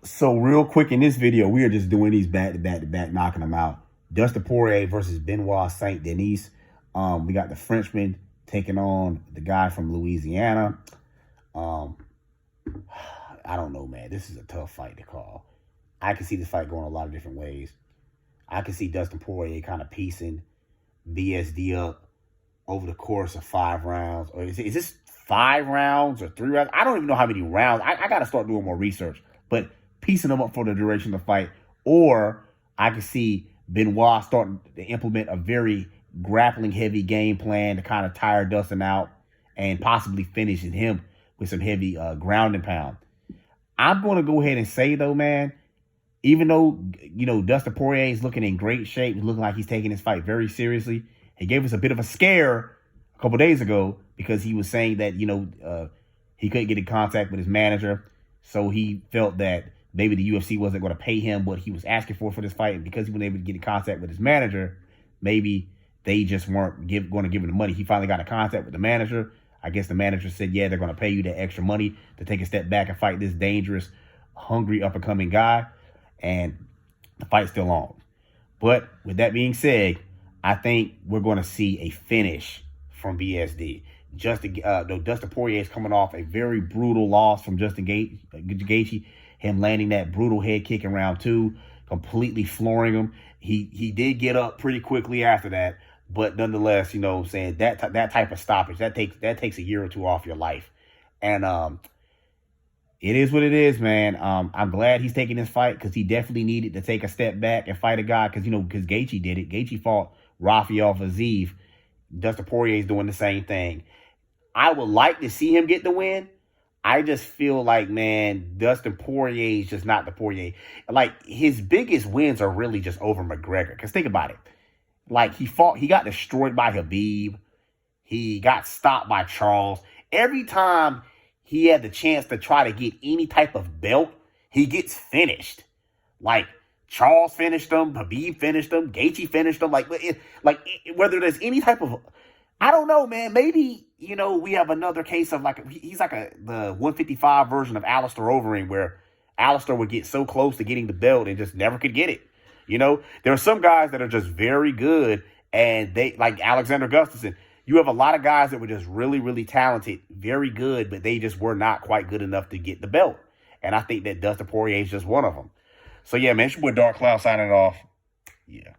So real quick in this video, we are just doing these back to back to back, knocking them out. Dustin Poirier versus Benoit Saint-Denis. We got the Frenchman taking on the guy from Louisiana. Um, I don't know, man. This is a tough fight to call. I can see this fight going a lot of different ways. I can see Dustin Poirier kind of piecing BSD up over the course of 5 rounds. Or is this 5 rounds or 3 rounds? I don't even know how many rounds. I got to start doing more research. But piecing them up for the duration of the fight. Or I could see Benoit starting to implement a very grappling-heavy game plan to kind of tire Dustin out and possibly finishing him with some heavy ground and pound. I'm going to go ahead and say, though, man, even though, Dustin Poirier is looking in great shape, looking like he's taking his fight very seriously, he gave us a bit of a scare a couple days ago because he was saying that, he couldn't get in contact with his manager. So he felt that maybe the UFC wasn't going to pay him what he was asking for this fight. And because he wasn't able to get in contact with his manager, maybe they just weren't going to give him the money. He finally got in contact with the manager. I guess the manager said, yeah, they're going to pay you that extra money to take a step back and fight this dangerous, hungry, up-and-coming guy. And the fight's still on. But with that being said, I think we're going to see a finish from BSD. Dustin Poirier is coming off a very brutal loss from Justin Gaethje. Him landing that brutal head kick in round 2, completely flooring him. He did get up pretty quickly after that, but nonetheless, saying that type of stoppage that takes a year or two off your life, and it is what it is, man. I'm glad he's taking this fight because he definitely needed to take a step back and fight a guy because Gaethje did it. Gaethje fought Rafael Fiziev. Dustin Poirier is doing the same thing. I would like to see him get the win. I just feel like, man, Dustin Poirier is just not the Poirier. Like, his biggest wins are really just over McGregor. Because think about it. Like, he got destroyed by Khabib. He got stopped by Charles. Every time he had the chance to try to get any type of belt, he gets finished. Like, Charles finished him, Khabib finished him, Gaethje finished him. Whether there's any type of, I don't know, man. Maybe, we have another case of he's like the 155 version of Alistair Overeem, where Alistair would get so close to getting the belt and just never could get it. There are some guys that are just very good, and they, like Alexander Gustafsson. You have a lot of guys that were just really, really talented, very good, but they just were not quite good enough to get the belt. And I think that Dustin Poirier is just one of them. So, yeah, man, it's your boy Dark Cloud signing off. Yeah.